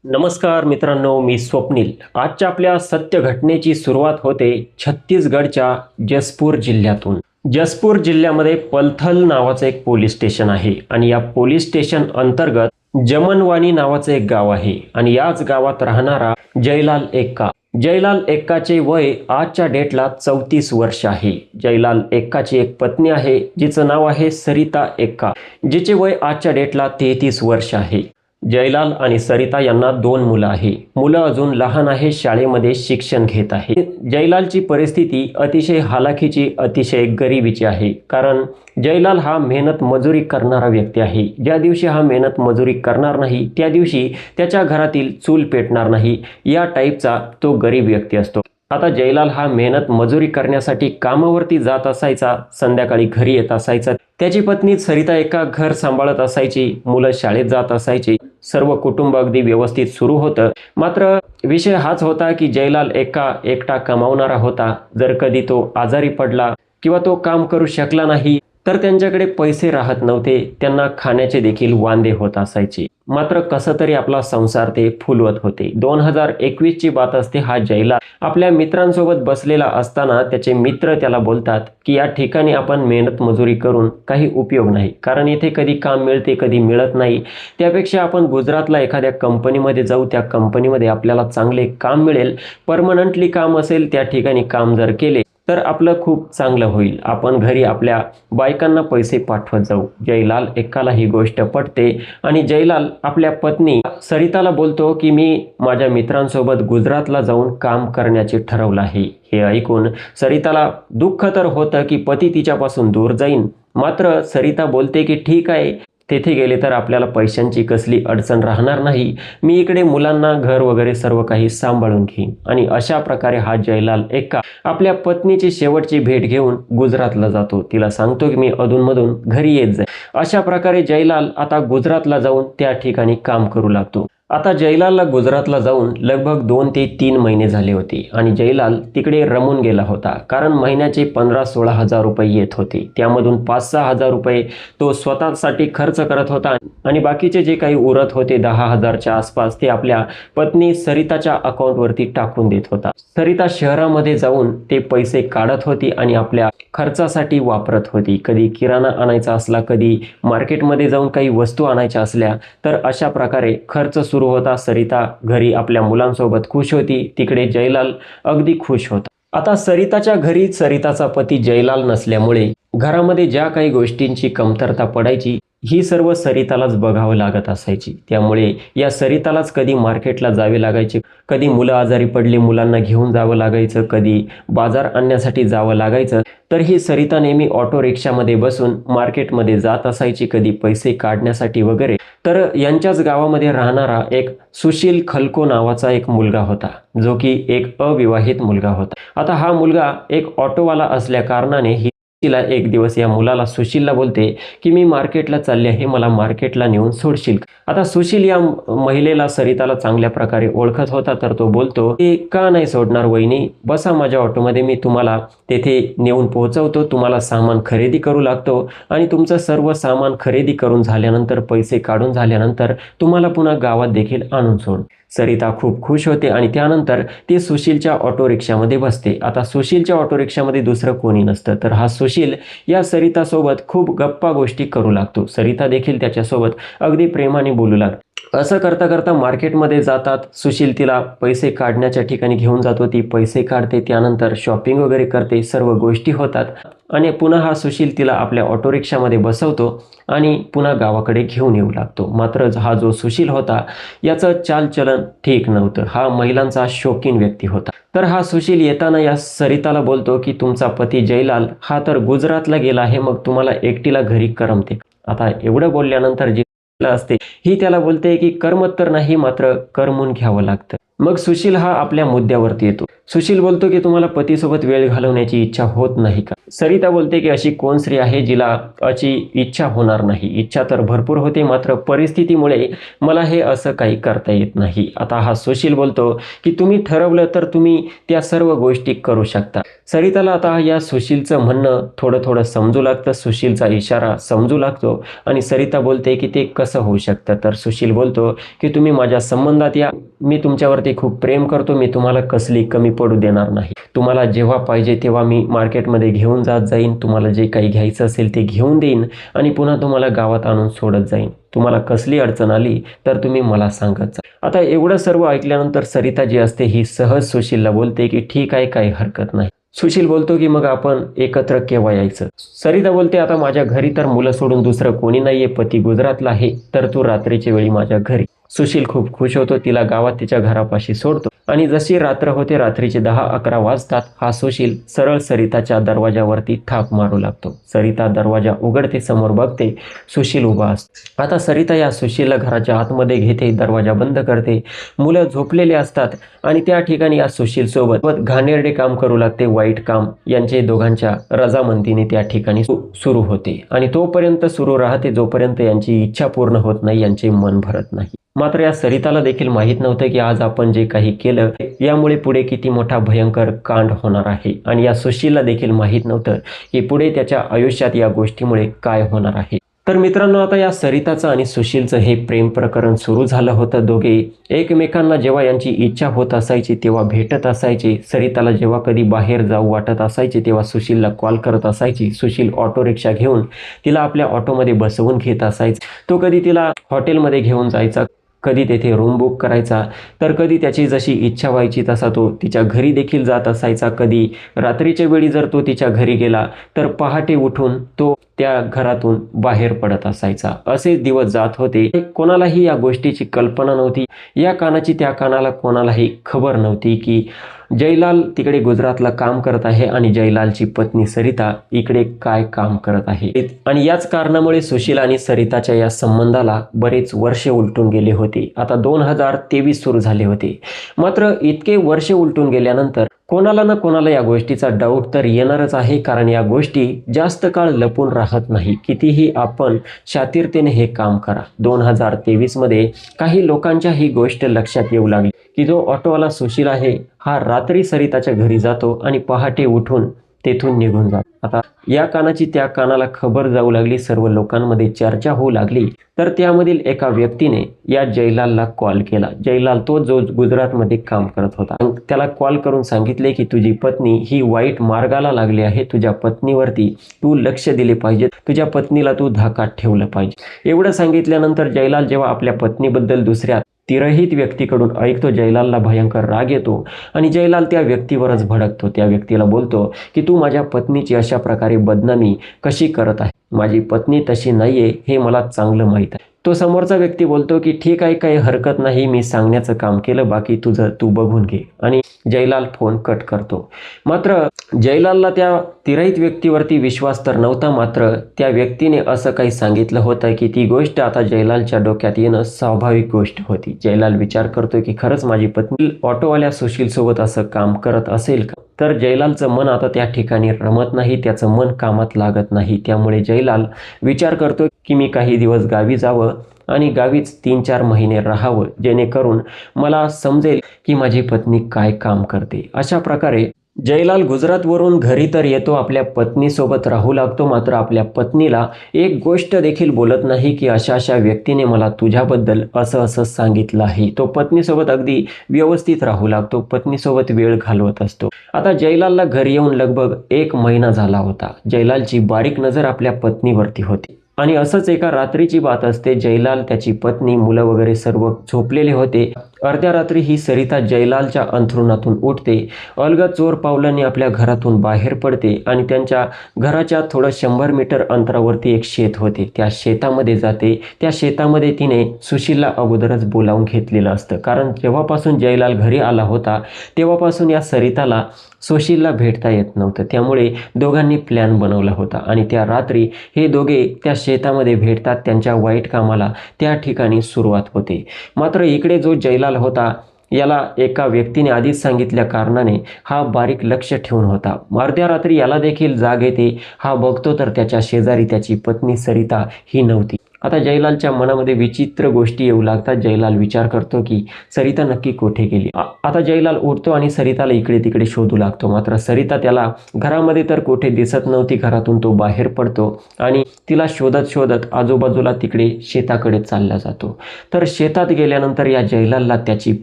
नमस्कार मित्रांनो, मी स्वप्नील. आजच्या आपल्या सत्य घटनेची सुरुवात होते छत्तीसगडच्या जसपूर जिल्ह्यातून. जसपूर जिल्ह्यामध्ये पलथल नावाचं एक पोलीस स्टेशन आहे आणि या पोलीस स्टेशन अंतर्गत जमनवानी नावाचं एक गाव आहे आणि याच गावात राहणारा जयलाल एक्का. जयलाल एक्काचे वय आजच्या डेटला 34 वर्ष आहे. जयलाल एक्काची एक पत्नी आहे जिचं नाव आहे सरिता एक्का, जिचे वय आजच्या डेटला 33 वर्ष आहे. जयलाल आणि सरिता यांना 2 मुलं आहे. मुलं अजून लहान आहे, शाळेमध्ये शिक्षण घेत आहे. जयलालची परिस्थिती अतिशय हालाखीची, अतिशय गरिबीची आहे. कारण जयलाल हा मेहनत मजुरी करणारा व्यक्ती आहे. ज्या दिवशी हा मेहनत मजुरी करणार नाही त्या दिवशी त्याच्या घरातील चूल पेटणार नाही, या टाईपचा तो गरीब व्यक्ती असतो. आता जयलाल हा मेहनत मजुरी करण्यासाठी कामावरती जात असायचा, संध्याकाळी घरी येत असायचा. त्याची पत्नी सरिता एक्का घर सांभाळत असायची, मुलं शाळेत जात असायची, सर्व कुटुंब अगदी व्यवस्थित सुरू होतं. मात्र विषय हाच होता की जयलाल एक्का एकटा कमावणारा होता. जर कधी तो आजारी पडला किंवा तो काम करू शकला नाही तर त्यांच्याकडे पैसे राहत नव्हते, त्यांना खाण्याचे देखील वांदे होत असायचे. मात्र कसं तरी आपला संसार ते फुलवत होते. 2021 ची बात असते. हा जयलाल आपल्या मित्रांसोबत बसलेला असताना त्याचे मित्र त्याला बोलतात की या ठिकाणी आपण मेहनत मजुरी करून काही उपयोग नाही, कारण इथे कधी काम मिळते कधी मिळत नाही. त्यापेक्षा आपण गुजरातला एखाद्या कंपनीमध्ये जाऊ, त्या कंपनीमध्ये आपल्याला चांगले काम मिळेल, परमनंटली काम असेल, त्या ठिकाणी काम जर केले तर आपलं खूप चांगलं होईल. आपण घरी आपल्या बायकांना पैसे पाठवत जाऊ. जयलाल एक्काला ही गोष्ट पटते आणि जयलाल आपल्या पत्नी सरिताला बोलतो की मी माझ्या मित्रांसोबत गुजरातला जाऊन काम करण्याचे ठरवलं आहे. हे ऐकून सरिताला दुःख तर होतं की पती तिच्यापासून दूर जाईन. मात्र सरिता बोलते की ठीक आहे, तेथे गेले तर आपल्याला पैशांची कसली अडचण राहणार नाही, मी इकडे मुलांना घर वगैरे सर्व काही सांभाळून घेईन. आणि अशा प्रकारे हा जयलाल एक्का आपल्या पत्नीची शेवटची भेट घेऊन गुजरातला जातो. तिला सांगतो की मी अधूनमधून घरी येत जाईन. अशा प्रकारे जयलाल आता गुजरातला जाऊन त्या ठिकाणी काम करू लागतो. आता जयलालला गुजरातला जाऊन लगभग 2 ते 3 महिने झाले होते आणि जयलाल तिकडे रमून गेला होता. कारण महिन्याचे 15-16 हजार रुपये येत होते, त्यामधून 5-6 हजार रुपये तो स्वतःसाठी खर्च करत होता आणि बाकीचे जे काही उरत होते 10 हजारच्या आसपास ते आपल्या पत्नी सरिताच्या अकाउंटवरती टाकून देत होता. सरिता शहरामध्ये जाऊन ते पैसे काढत होती आणि आपल्या खर्चासाठी वापरत होती. कधी किराणा आणायचा असला, कधी मार्केटमध्ये जाऊन काही वस्तू आणायच्या असल्या, तर अशा प्रकारे खर्च सुरू होता. सरिता घरी आपल्या मुलांसोबत खुश होती, तिकडे जयलाल अगदी खुश होता. आता सरिताच्या घरी सरिताचा पती जयलाल नसल्यामुळे घरामध्ये ज्या काही गोष्टींची कमतरता पडायची ही सर्व सरितालाच बघावं लागत असायची. त्यामुळे या सरितालाच कधी मार्केटला जावे लागायचे, कधी मुलं आजारी पडली मुलांना घेऊन जावं लागायचं, कधी बाजार आणण्यासाठी जावं लागायचं. तर ही सरिता नेहमी ऑटो रिक्षामध्ये बसून मार्केटमध्ये जात असायची, कधी पैसे काढण्यासाठी वगैरे. तर यांच्याच गावामध्ये राहणारा एक सुशील खलको नावाचा एक मुलगा होता, जो की एक अविवाहित मुलगा होता. आता हा मुलगा एक ऑटोवाला असल्या कारणाने ही तिला एक दिवस या मुलाला सुशीलला बोलते की मी मार्केटला चालले आहे, मला मार्केटला नेऊन सोडशील. आता सुशील या महिलेला सरिताला चांगल्या प्रकारे ओळखत होता, तर तो बोलतो की का नाही सोडणार वहिनी, बसा माझ्या ऑटोमध्ये, मी तुम्हाला तेथे नेऊन पोहोचवतो, तुम्हाला सामान खरेदी करू लागतो आणि तुमचं सर्व सामान खरेदी करून झाल्यानंतर पैसे काढून झाल्यानंतर तुम्हाला पुन्हा गावात देखील आणून सोड. सरिता खूप खुश होते आणि त्यानंतर ती सुशीलच्या ऑटो रिक्षामध्ये बसते. आता सुशीलच्या ऑटो रिक्षामध्ये दुसरं कोणी नसतं, तर हा सुशील या सरितासोबत खूप गप्पा गोष्टी करू लागतो. सरिता देखील त्याच्यासोबत अगदी प्रेमाने बोलू लागते. असं करता करता मार्केटमध्ये जातात. सुशील तिला पैसे काढण्याच्या ठिकाणी घेऊन जातो, ती पैसे काढते, त्यानंतर शॉपिंग वगैरे करते, सर्व गोष्टी होतात आणि पुन्हा हा सुशील तिला आपल्या ऑटो रिक्षामध्ये बसवतो आणि पुन्हा गावाकडे घेऊन येऊ लागतो. मात्र हा जो सुशील होता याचं चालचलन ठीक नव्हतं. हा महिलांचा शौकीन व्यक्ती होता. तर हा सुशील येताना या सरिताला बोलतो की तुमचा पती जयलाल हा तर गुजरातला गेला आहे, मग तुम्हाला एकटीला घरी करमते. आता एवढं बोलल्यानंतर जी असते ही त्याला बोलते की करमत तर नाही, मात्र करमून घ्यावं लागतं. मग सुशील हा आपल्या मुद्द्यावरती येतो. सुशील बोलतो की तुम्हाला पतीसोबत वेळ घालवण्याची इच्छा होत नाही का? सरिता बोलते की अशी कोण स्त्री आहे जिला अशी इच्छा होणार नाही. इच्छा तर भरपूर होते, मात्र परिस्थितीमुळे मला हे असं काही करता येत नाही. आता हा सुशील बोलतो की तुम्ही ठरवलं तर तुम्ही त्या सर्व गोष्टी करू शकता. सरिताला आता या सुशीलचं म्हणणं थोडं थोडं समजू लागतं. सुशीलचा इशारा समजू लागतो आणि सरिता बोलते की ते कसं होऊ शकतं. तर सुशील बोलतो की तुम्ही माझ्या संबंधात या, मी तुमच्यावरती खूप प्रेम करतो, मी तुम्हाला कसली कमी पडू देणार नाही. तुम्हाला जेव्हा पाहिजे तेव्हा मी मार्केटमध्ये घेऊन जात जाईन, तुम्हाला जे काही घ्यायचं असेल ते घेऊन देईन आणि पुन्हा तुम्हाला गावात आणून सोडत जाईन. तुम्हाला कसली अडचण आली तर तुम्ही मला सांगत जा. आता एवढं सर्व ऐकल्यानंतर सरिता जी असते ही सहज सुशीलला बोलते की ठीक आहे, काही हरकत नाही. सुशील बोलतो की मग आपण एकत्र केव्हा यायचं? सरिता बोलते आता माझ्या घरी तर मुलं सोडून दुसरं कोणी नाहीये, पती गुजरातला आहे, तर तू रात्रीच्या वेळी माझ्या घरी. सुशील खूप खुश होतो, तिला गावात तिच्या घरापाशी सोडतो आणि जशी रात्र होते, रात्रीचे 10-11 वाजतात, हा सुशील सरळ सरिताच्या दरवाजावरती थाप मारू लागतो. सरिता दरवाजा उघडते, समोर बघते सुशील उभा असतो. आता सरिता या सुशीलला घराच्या आतमध्ये घेते, दरवाजा बंद करते. मुलं झोपलेले असतात आणि त्या ठिकाणी या सुशील सोबत घाणेरडे काम करू लागते, वाईट काम. यांचे दोघांच्या रजामंदीने त्या ठिकाणी सुरू होते आणि तोपर्यंत सुरू राहते जोपर्यंत यांची इच्छा पूर्ण होत नाही, यांचे मन भरत नाही. मात्र या सरिताला देखील माहीत नव्हतं की आज आपण जे काही केलं यामुळे पुढे किती मोठा भयंकर कांड होणार आहे आणि या सुशीलला देखील माहीत नव्हतं की पुढे त्याच्या आयुष्यात या गोष्टीमुळे काय होणार आहे. तर मित्रांनो, आता या सरिताचं आणि सुशीलचं हे प्रेम प्रकरण सुरू झालं होतं. दोघे एकमेकांना जेव्हा यांची इच्छा होत असायची तेव्हा भेटत असायचे. सरिताला जेव्हा कधी बाहेर जाऊ वाटत असायचे तेव्हा सुशीलला कॉल करत असायची. सुशील ऑटो रिक्षा घेऊन तिला आपल्या ऑटोमध्ये बसवून घेत असायचा. तो कधी तिला हॉटेलमध्ये घेऊन जायचा, कधी तेथे रूम बुक करायचा, तर कधी त्याची जशी इच्छा व्हायची तसा तो तिच्या घरी देखील जात असायचा. कधी रात्रीच्या वेळी जर तो तिच्या घरी गेला तर पहाटे उठून तो त्या घरातून बाहेर पडत असायचा. असे दिवस जात होते. कोणालाही या गोष्टीची कल्पना नव्हती, या कानाची त्या कानाला कोणालाही खबर नव्हती की जयलाल तिकडे गुजरातला काम करत आहे आणि जयलालची पत्नी सरिता इकडे काय काम करत आहे. आणि याच कारणामुळे सुशील आणि सरिताच्या या संबंधाला बरेच वर्षे उलटून गेले होते. आता 2023 सुरू झाले होते. मात्र इतके वर्षे उलटून गेल्यानंतर कोणाला ना कोणाला या गोष्टीचा डाऊट तर येणारच आहे, कारण या गोष्टी जास्त काळ लपून राहत नाही. कितीही आपण शातीरतेने हे काम करा, 2023 मध्ये काही लोकांच्या ही गोष्ट लक्षात येऊ लागली की जो ऑटोवाला सुशील आहे हा रात्री सरिताच्या घरी जातो आणि पहाटे उठून तेथून निघून जातो. आता या कानाची त्या कानाला खबर जाऊ लागली, सर्व लोकांमध्ये चर्चा होऊ लागली. तर त्यामधील एका व्यक्तीने या जयलालला कॉल केला. जयलाल तो जो गुजरातमध्ये काम करत होता, त्याला कॉल करून सांगितले की तुझी पत्नी ही वाईट मार्गाला लागली आहे, तुझ्या पत्नीवरती तू लक्ष दिले पाहिजे, तुझ्या पत्नीला तू धाकात ठेवलं पाहिजे. एवढं सांगितल्यानंतर जयलाल जेव्हा आपल्या पत्नीबद्दल दुसऱ्या तिरहित व्यक्तीकडून ऐकतो, जयलालला भयंकर राग येतो आणि जयलाल त्या व्यक्तीवरच भडकतो. त्या व्यक्तीला बोलतो की तू माझ्या पत्नीची अशा प्रकारे बदनामी कशी करत आहे, माझी पत्नी तशी नाहीये हे मला चांगलं माहीत आहे. तो समोरचा व्यक्ती बोलतो की ठीक आहे, काही हरकत नाही, मी सांगण्याचं काम केलं, बाकी तुझं तू बघून घे. आणि जयलाल फोन कट करतो. मात्र जयलालला त्या तिरहित व्यक्तीवरती विश्वास तर नव्हता. मात्र त्या व्यक्तीने असं काही सांगितलं होतं की ती गोष्ट आता जयलालच्या डोक्यात येणं स्वाभाविक गोष्ट होती. जयलाल विचार करतो की खरंच माझी पत्नी ऑटोवाल्या सुशील सोबत असं काम करत असेल का? तर जयलालचं मन आता त्या ठिकाणी रमत नाही, त्याचं मन कामात लागत नाही. त्यामुळे जयलाल विचार करतो की मी काही दिवस गावी जावं आणि गावीच 3-4 महिने राहावं, जेणेकरून मला समजेल की माझी पत्नी काय काम करते. अशा प्रकारे जयलाल गुजरातवरून घरी तर येतो, आपल्या पत्नीसोबत राहू लागतो. मात्र आपल्या पत्नीला एक गोष्ट देखील बोलत नाही की अशा अशा व्यक्तीने मला तुझ्याबद्दल असं असं सांगितलं आहे. तो पत्नीसोबत अगदी व्यवस्थित राहू लागतो, पत्नीसोबत वेळ घालवत असतो. आता जयलालला घरी येऊन लगभग 1 महिना झाला होता. जयलालची बारीक नजर आपल्या पत्नीवरती होती आणि असंच एका रात्रीची बात असते. जयलाल, त्याची पत्नी, मुलं वगैरे सर्व झोपलेले होते. अर्ध्या रात्री ही सरिता जयलालच्या अंथरुणातून उठते, अलगद चोर पावलांनी आपल्या घरातून बाहेर पडते आणि त्यांच्या घराच्या थोडं 100 मीटर अंतरावरती एक शेत होते, त्या शेतामध्ये जाते. त्या शेतामध्ये तिने सुशीलला अगोदरच बोलावून घेतलेलं असतं, कारण जेव्हापासून जयलाल घरी आला होता तेव्हापासून या सरिताला सुशीलला भेटता येत नव्हतं. त्यामुळे दोघांनी प्लॅन बनवला होता आणि त्या रात्री हे दोघे त्या शेतामध्ये भेटतात. त्यांच्या वाईट कामाला त्या ठिकाणी सुरुवात होते. मात्र इकडे जो जयलाल होता याला एका व्यक्तीने आधीच सांगितल्या कारणाने हा बारीक लक्ष ठेवून होता. अर्ध्या रात्री याला देखील जाग येते. हा बघतो तर त्याच्या शेजारी त्याची पत्नी सरिता ही नव्हती. आता जयलालच्या मनामध्ये विचित्र गोष्टी येऊ लागतात. जयलाल विचार करतो की सरिता नक्की कुठे गेली. आता जयलाल उठतो आणि सरिताला इकडे तिकडे शोधू लागतो. मात्र सरिता त्याला घरामध्ये तर कुठे दिसत नव्हती. घरातून तो बाहेर पडतो आणि तिला शोधत शोधत आजूबाजूला तिकडे शेताकडे चालला जातो. तर शेतात गेल्यानंतर या जयलालला त्याची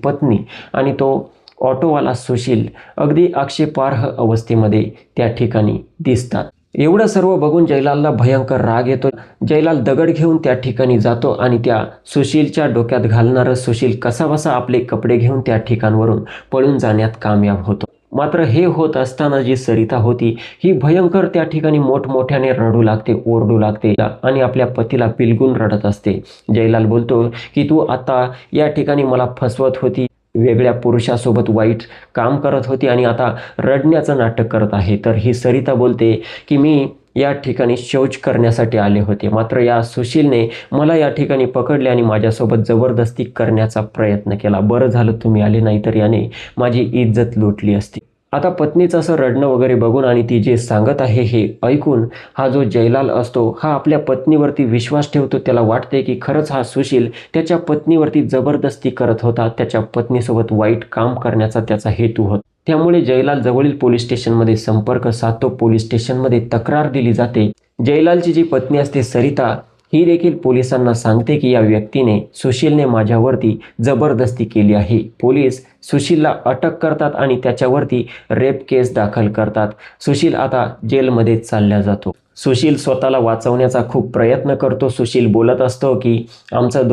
पत्नी आणि तो ऑटोवाला सुशील अगदी आक्षेपार्ह अवस्थेमध्ये त्या ठिकाणी दिसतात. एवढं सर्व बघून जयलालला भयंकर राग येतो. जयलाल दगड घेऊन त्या ठिकाणी जातो आणि त्या सुशीलच्या डोक्यात घालणारं सुशील कसाबसा आपले कपडे घेऊन त्या ठिकाणावरून पळून जाण्यात कामयाब होतो. मात्र हे होत असताना जी सरिता होती ही भयंकर त्या ठिकाणी मोठमोठ्याने रडू लागते, ओरडू लागते आणि आपल्या पतीला पिलगून रडत असते. जयलाल बोलतो की तू आता या ठिकाणी मला फसवत होती, वेगळ्या पुरुषासोबत वाईट काम करत होती आणि आता रडण्याचं नाटक करत आहे. तर ही सरिता बोलते की मी या ठिकाणी शौच करण्यासाठी आले होते, मात्र या सुशीलने मला या ठिकाणी पकडले आणि माझ्यासोबत जबरदस्ती करण्याचा प्रयत्न केला. बरं झालं तुम्ही आले, नाही तर याने माझी इज्जत लुटली असती. आता पत्नीचं असं रडणं वगैरे बघून आणि ती जे सांगत आहे हे ऐकून हा जो जयलाल असतो हा आपल्या पत्नीवरती विश्वास ठेवतो. त्याला वाटते की खरंच हा सुशील त्याच्या पत्नीवरती जबरदस्ती करत होता, त्याच्या पत्नीसोबत वाईट काम करण्याचा त्याचा हेतू होता. त्यामुळे जयलाल जवळील पोलीस स्टेशनमध्ये संपर्क साधतो. पोलीस स्टेशनमध्ये तक्रार दिली जाते. जयलालची जी पत्नी असते सरिता ही देखील पोलिसांना सांगते की या व्यक्तीने सुशीलने माझ्यावरती जबरदस्ती केली आहे. पोलीस सुशीलला अटक करतात आणि त्याच्यावरती रेप केस दाखल करतात. सुशील आता जेलमध्ये चालला जातो. सुशील स्वतःला वाचवण्याचा खूप प्रयत्न करतो. सुशील बोलत असतो की आमचं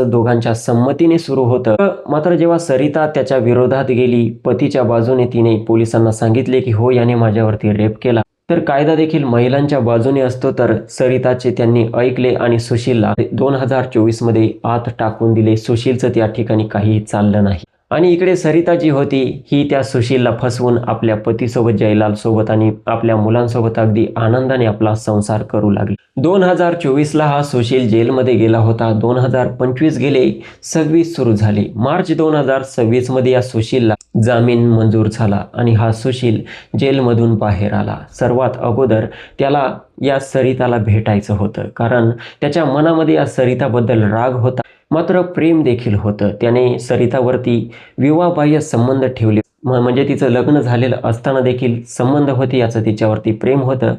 दोघांच्या संमतीने सुरू होतं. मात्र जेव्हा सरिता त्याच्या विरोधात गेली, पतीच्या बाजूने तिने पोलिसांना सांगितले की हो याने माझ्यावरती रेप केला, तर कायदा देखील महिलांच्या बाजूने असतो. तर सरिताचे त्यांनी ऐकले आणि सुशीलला 2024 मध्ये आत टाकून दिले. सुशीलचं त्या ठिकाणी काही चाललं नाही. आणि इकडे सरिता जी होती ही त्या सुशीलला फसवून आपल्या पतीसोबत, जयलाल सोबत आणि आपल्या मुलांसोबत अगदी आनंदाने आपला संसार करू लागली. 2024ला हा सुशील जेलमध्ये गेला होता. 2025 गेले, 26 सुरू झाले. मार्च 2026 मध्ये या सुशीलला जामीन मंजूर झाला आणि हा सुशील जेलमधून बाहेर आला. सर्वात अगोदर त्याला या सरिताला भेटायचं होतं, कारण त्याच्या मनामध्ये या सरिताबद्दल राग होता, मात्र प्रेम देखील होतं. त्याने सरितावरती विवाहबाह्य संबंध ठेवले, म्हणजे तिचं लग्न झालेलं असताना देखील संबंध होते, याचं तिच्यावरती प्रेम होतं.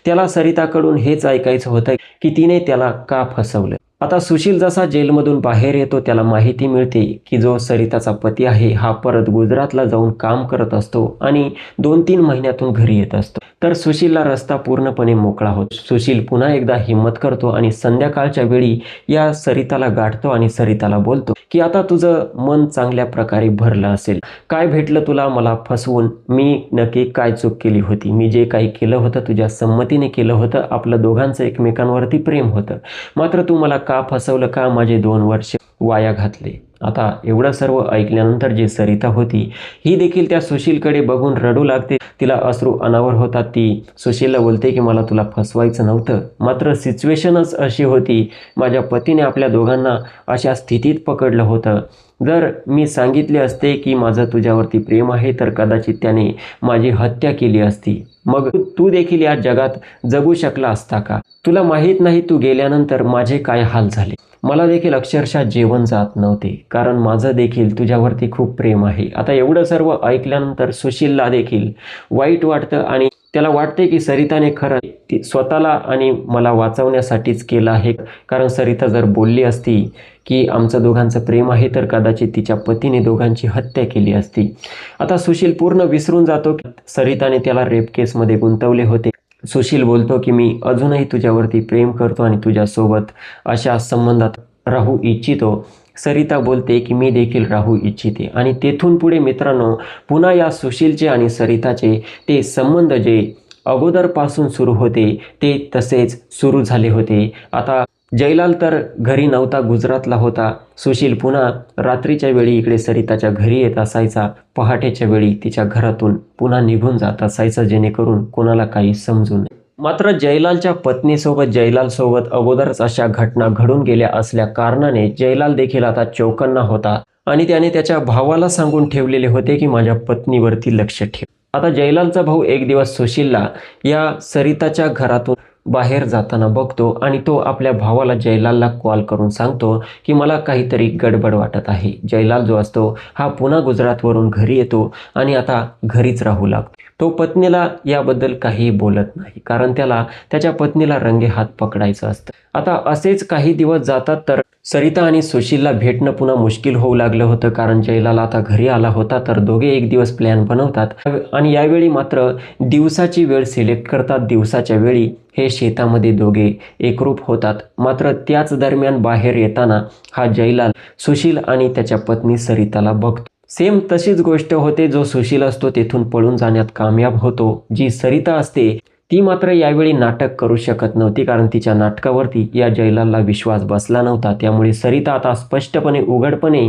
त्याला सरिताकडून हेच ऐकायचं होतं की तिने त्याला का फसवलं. आता सुशील जसा जेलमधून बाहेर येतो त्याला माहिती मिळते की जो सरिताचा पती आहे हा परत गुजरातला जाऊन काम करत असतो आणि 2-3 महिन्यातून घरी येत असतो. तर सुशीलला रस्ता पूर्णपणे मोकळा होतो. सुशील पुन्हा एकदा हिम्मत करतो आणि संध्याकाळच्या वेळी या सरिताला गाठतो आणि सरिताला बोलतो की आता तुझं मन चांगल्या प्रकारे भरलं असेल. काय भेटलं तुला मला फसवून? मी नक्की काय चूक केली होती? मी जे काही केलं होतं तुझ्या संमतीने केलं होतं. आपलं दोघांचं एकमेकांवरती प्रेम होतं, मात्र तू मला का फसवलं? का माझे 2 वर्ष वाया घातले? आता एवढं सर्व ऐकल्यानंतर जी सरिता होती ही देखील त्या सुशीलकडे बघून रडू लागते. तिला अश्रू अनावर होतात. ती सुशीलला बोलते की मला तुला फसवायचं नव्हतं, मात्र सिच्युएशनच अशी होती. माझ्या पतीने आपल्या दोघांना अशा स्थितीत पकडलं होतं. जर मी सांगितले असते की माझं तुझ्यावरती प्रेम आहे तर कदाचित त्याने माझी हत्या केली असती. मग तू देखील या जगात जगू शकला असता का? तुला माहीत नाही तू गेल्यानंतर माझे काय हाल झाले. मला देखील अक्षरशः जेवण जात नव्हते, कारण माझं देखील तुझ्यावरती खूप प्रेम आहे. आता एवढं सर्व ऐकल्यानंतर सुशीलला देखील वाईट वाटतं आणि त्याला वाटते की सरिताने खरं ती स्वतःला आणि मला वाचवण्यासाठीच केलं आहे. कारण सरिता जर बोलली असती की आमचं दोघांचं प्रेम आहे तर कदाचित तिच्या पतीने दोघांची हत्या केली असती. आता सुशील पूर्ण विसरून जातो की सरिताने त्याला रेप केसमध्ये गुंतवले होते. सुशील बोलतो की मी अजूनही तुझ्यावरती प्रेम करतो आणि तुझ्यासोबत अशा संबंधात राहू इच्छितो. सरिता बोलते की मी देखील राहू इच्छिते. आणि तेथून पुढे मित्रांनो पुन्हा या सुशीलचे आणि सरिताचे ते संबंध जे अगोदरपासून सुरू होते ते तसेच सुरू झाले होते. आता जयलाल तर घरी नव्हता, गुजरातला होता. सुशील पुन्हा रात्रीच्या वेळी इकडे सरिताच्या घरी येत असायचा. पहाटेच्या वेळी तिच्या घरातून पुन्हा निघून जात असायचा, जेणेकरून कोणाला काही समजू नये. मात्र जयलालच्या पत्नीसोबत, जयलालसोबत अगोदरच अशा घटना घडून गेल्या असल्या कारणाने जयलाल देखील आता चौकन्ना होता आणि त्याने त्याच्या भावाला सांगून ठेवलेले होते की माझ्या पत्नीवरती लक्ष ठेव. आता जयलालचा भाऊ एक दिवस सुशीलला या सरिताच्या घरातून बाहेर जाताना बघतो आणि तो आपल्या भावाला जयलालला कॉल करून सांगतो की मला काहीतरी गडबड वाटत आहे. जयलाल जो असतो हा पुन्हा गुजरातवरून घरी येतो आणि आता घरीच राहू लागतो. तो पत्नीला याबद्दल काहीही बोलत नाही, कारण त्याला त्याच्या पत्नीला रंगेहात पकडायचं असतं. आता असेच काही दिवस जातात तर सरिता आणि सुशीलला भेटणं पुन्हा मुश्किल होऊ लागलं होतं, कारण जयलाल आता घरी आला होता. तर दोघे एक दिवस प्लॅन बनवतात आणि यावेळी मात्र दिवसाची वेळ सिलेक्ट करतात. दिवसाच्या वेळी हे शेतामध्ये दोघे एकरूप होतात. मात्र त्याच दरम्यान बाहेर येताना हा जयलाल सुशील आणि त्याच्या पत्नी सरिताला बघतो. सेम तशीच गोष्ट होते. जो सुशील असतो तेथून पळून जाण्यात कामयाब होतो. जी सरिता असते ती मात्र यावेळी नाटक करू शकत नव्हती, कारण तिच्या नाटकावरती या जयलालला विश्वास बसला नव्हता. त्यामुळे सरिता आता स्पष्टपणे उघडपणे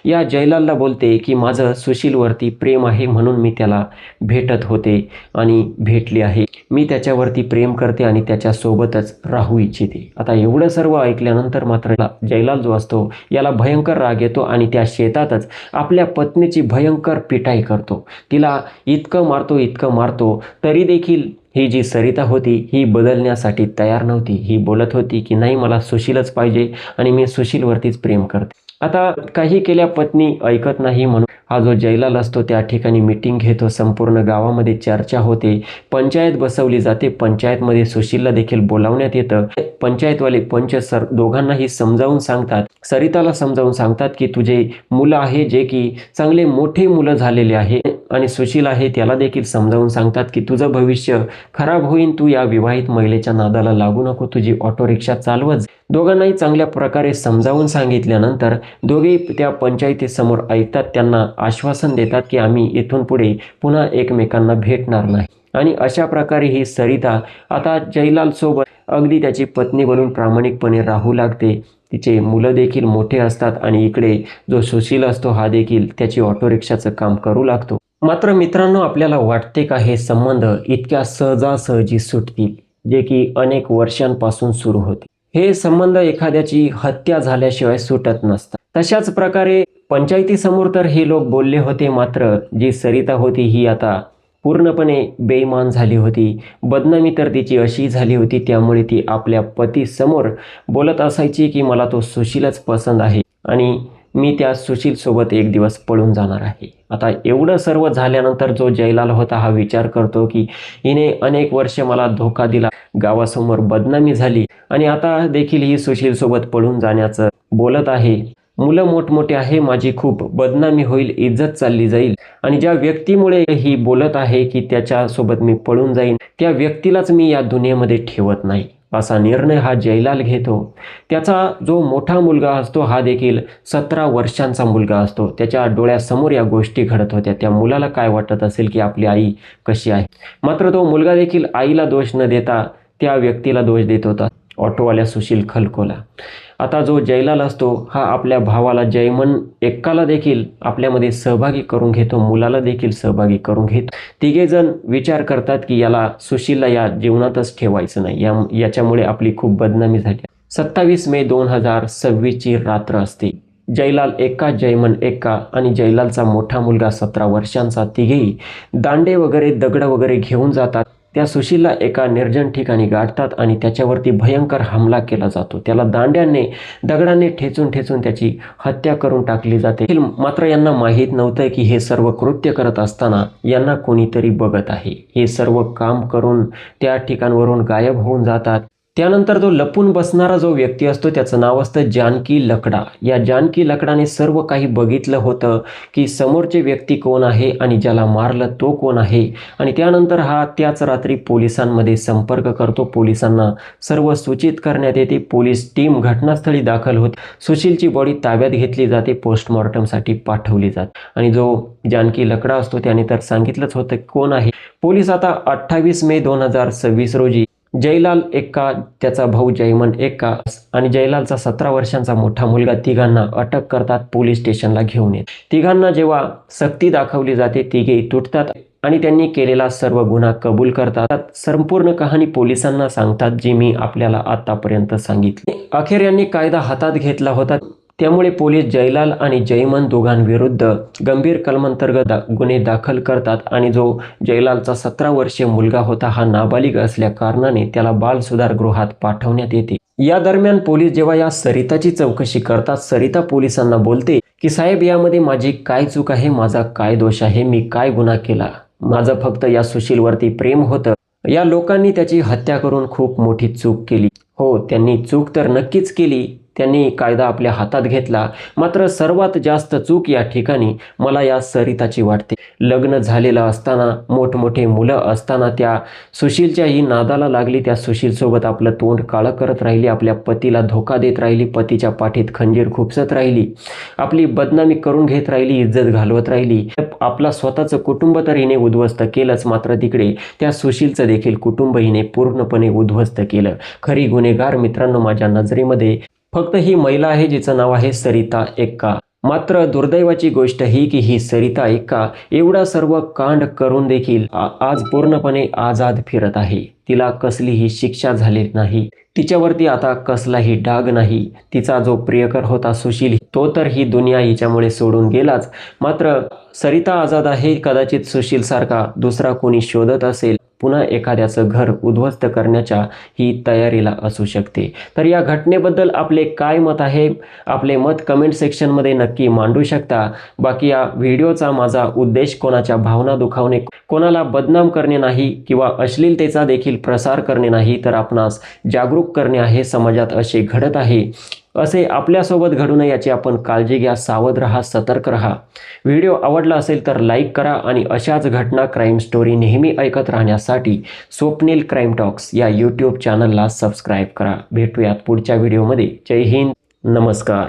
या जयलालला बोलते की माझं सुशीलवरती प्रेम आहे, म्हणून मी त्याला भेटत होते आणि भेटली आहे. मी त्याच्यावरती प्रेम करते आणि त्याच्यासोबतच राहू इच्छिते. आता एवढं सर्व ऐकल्यानंतर मात्र जयलाल जो असतो याला भयंकर राग येतो आणि त्या शेतातच आपल्या पत्नीची भयंकर पिटाई करतो. तिला इतकं मारतो तरी देखील ही जी सरिता होती ही बदलण्यासाठी तयार नव्हती. ही बोलत होती की नाही, मला सुशीलच पाहिजे आणि मी सुशीलवरतीच प्रेम करते. आता काही केल्या पत्नी ऐकत नाही, म्हणून हा जो जयलाल असतो त्या ठिकाणी मीटिंग घेतो. संपूर्ण गावामध्ये चर्चा होते, पंचायत बसवली जाते. पंचायतमध्ये सुशीलला देखील बोलावण्यात येतं. पंचायतवाले पंच दोघांनाही समजावून सांगतात, सरिताला समजावून सांगतात की तुझे मुलं आहे जे की चांगले मोठे मुलं झालेले आहे, आणि सुशील आहे त्याला देखील समजावून सांगतात की तुझं भविष्य खराब होईल, तू या विवाहित महिलेच्या नादाला लागू नको, तुझी ऑटो रिक्षा चालवत. दोघांनाही चांगल्या प्रकारे समजावून सांगितल्यानंतर दोघेही त्या पंचायतीसमोर ऐकतात. त्यांना आश्वासन देतात की आम्ही इथून पुढे पुन्हा एकमेकांना भेटणार नाही. आणि अशा प्रकारे ही सरिता आता जयलाल सोबत अगदी त्याची पत्नी बनून प्रामाणिकपणे राहू लागते. तिचे मुलं देखील मोठे असतात आणि इकडे जो सुशील असतो हा देखील त्याची ऑटो रिक्षाचं काम करू लागतो. मात्र मित्रांनो, आपल्याला वाटते का हे संबंध इतक्या सहजासहजी सुटतील, जे की अनेक वर्षांपासून सुरू होते? हे संबंध एखाद्याची हत्या झाल्याशिवाय सुटत नसतात. तशाच प्रकारे पंचायतीसमोर तर हे लोक बोलले होते, मात्र जी सरिता होती ही आता पूर्णपणे बेईमान झाली होती. बदनामी तर तिची अशी झाली होती, त्यामुळे ती आपल्या पतीसमोर बोलत असायची की मला तो सुशीलच पसंत आहे आणि मी त्या सुशील सोबत एक दिवस पळून जाणार आहे. आता एवढं सर्व झाल्यानंतर जो जयलाल होता हा विचार करतो की हिने अनेक वर्ष मला धोका दिला, गावासमोर बदनामी झाली आणि आता देखील ही सुशील सोबत पळून जाण्याचं बोलत आहे. मुलं मोठमोठे आहे, माझी खूप बदनामी होईल, इज्जत चालली जाईल आणि ज्या व्यक्तीमुळे ही बोलत आहे की त्याच्यासोबत मी पळून जाईन, त्या व्यक्तीलाच मी या दुनियेमध्ये ठेवत नाही, असा निर्णय हा जयलाल घेतो. त्याचा जो मोठा मुलगा असतो हा देखील 17 वर्षांचा मुलगा असतो. त्याच्या डोळ्यासमोर या गोष्टी घडत होत्या. त्या मुलाला काय वाटत असेल की आपली आई कशी आहे? मात्र तो मुलगा देखील आईला दोष न देता त्या व्यक्तीला दोष देत होता, ऑटोवाल्या सुशील खलकोला. आता जो जयलाल असतो हा आपल्या भावाला जयमन एक्काला देखील आपल्यामध्ये सहभागी करून घेतो, मुलाला देखील सहभागी करून घेतो. तिघे जण विचार करतात की याला सुशीलला या जीवनातच ठेवायचं नाही, याच्यामुळे आपली खूप बदनामी झाली. 27 मे 2026 ची रात्र असते. जयलाल एक्का, जयमन एक्का आणि जयलालचा मोठा मुलगा 17 वर्षांचा, तिघेही दांडे वगैरे दगड वगैरे घेऊन जातात. त्या सुशीलला एका निर्जन ठिकाणी गाठतात आणि त्याच्यावरती भयंकर हमला केला जातो. त्याला दांड्याने दगडाने ठेचून त्याची हत्या करून टाकली जाते. मात्र यांना माहीत नव्हतं की हे सर्व कृत्य करत असताना यांना कोणीतरी बघत आहे. हे सर्व काम करून त्या ठिकाणावरून गायब होऊन जातात. त्यानंतर तो लपून बसणारा जो व्यक्ती असतो त्याचं नाव असतं जानकी लकडा. या जानकी लकडाने सर्व काही बघितलं होतं की समोरचे व्यक्ती कोण आहे आणि ज्याला मारलं तो कोण आहे. आणि त्यानंतर हा त्याच रात्री पोलिसांमध्ये संपर्क करतो. पोलिसांना सर्व सूचित करण्यात येते. पोलीस टीम घटनास्थळी दाखल होते. सुशीलची बॉडी ताब्यात घेतली जाते, पोस्टमॉर्टमसाठी पाठवली जाते. आणि जो जानकी लकडा असतो त्याने तर सांगितलंच होतं कोण आहे. पोलीस आता 28 मे 2026 रोजी जयलाल एक्का, त्याचा भाऊ जयमन एक्का आणि जयलालचा 17 वर्षांचा मोठा मुलगा तिघांना अटक करतात, पोलीस स्टेशनला घेऊन येत. तिघांना जेव्हा सक्ती दाखवली जाते तिघेही तुटतात आणि त्यांनी केलेला सर्व गुन्हा कबूल करतात. संपूर्ण कहाणी पोलिसांना सांगतात जी मी आपल्याला आतापर्यंत सांगितली. अखेर यांनी कायदा हातात घेतला होता. त्यामुळे पोलीस जयलाल आणि जयमन दोघांविरुद्ध गंभीर कलमांतर्गत गुन्हे दाखल करतात आणि जो जयलालचा 17 वर्षीय मुलगा होता हा नाबालिग असल्या कारणाने त्याला बाल सुधारगृहात पाठवण्यात येते। या दरम्यान पोलीस जेव्हा या सरिताची चौकशी करतात, सरिता पोलिसांना बोलते की साहेब, यामध्ये माझी काय चूक आहे, माझा काय दोष आहे, मी काय गुन्हा केला, माझं फक्त या सुशीलवरती प्रेम होतं, या लोकांनी त्याची हत्या करून खूप मोठी चूक केली। हो, त्यांनी चूक तर नक्कीच केली, त्यांनी कायदा आपल्या हातात घेतला, मात्र सर्वात जास्त चूक या ठिकाणी मला या सरिताची वाटते। लग्न झालेलं असताना, मोठमोठे मुलं असताना त्या सुशीलच्याही नादाला लागली, त्या सुशीलसोबत आपलं तोंड काळं करत राहिली, आपल्या पतीला धोका देत राहिली, पतीच्या पाठीत खंजीर खुपसत राहिली, आपली बदनामी करून घेत राहिली, इज्जत घालवत राहिली, आपला स्वतःचं कुटुंब तर हिने उद्ध्वस्त केलंच, मात्र तिकडे त्या सुशीलचं देखील कुटुंब हिने पूर्णपणे उद्ध्वस्त केलं। खरी गुन्हेगार मित्रांनो माझ्या नजरेमध्ये फक्त ही महिला आहे, जिचं नाव आहे सरिता एक्का। मात्र दुर्दैवाची गोष्ट ही की ही सरिता एक्का एवढा सर्व कांड करून देखील आज पूर्णपणे आजाद फिरत आहे। तिला कसलीही शिक्षा झाली नाही, तिच्यावरती आता कसलाही डाग नाही। तिचा जो प्रियकर होता सुशील, तो तर ही दुनिया हिच्यामुळे सोडून गेलाच, मात्र सरिता आजाद आहे। कदाचित सुशील सारखा दुसरा कोणी शोधत असेल, पुन्हा एखाद्याचं घर उद्ध्वस्त करण्याच्या ही तयारीला असू शकते। तर या घटनेबद्दल आपले काय मत आहे, आपले मत कमेंट सेक्शनमध्ये नक्की मांडू शकता। बाकी या व्हिडिओचा माझा उद्देश कोणाच्या भावना दुखावणे, कोणाला बदनाम करणे नाही किंवा अश्लीलतेचा देखील प्रसार करणे नाही, तर आपणास जागरूक करणे आहे। समाजात असे घडत आहे, असे आपल्यासोबत घडू नये याची आपण काळजी घ्या, सावध रहा, सतर्क रहा। व्हिडिओ आवडला असेल तर लाईक करा आणि अशाच घटना, क्राईम स्टोरी नेहमी ऐकत राहण्यासाठी स्वप्नील क्राईम टॉक्स या यूट्यूब चॅनलला सबस्क्राईब करा। भेटूयात पुढच्या व्हिडिओमध्ये। जय हिंद, नमस्कार।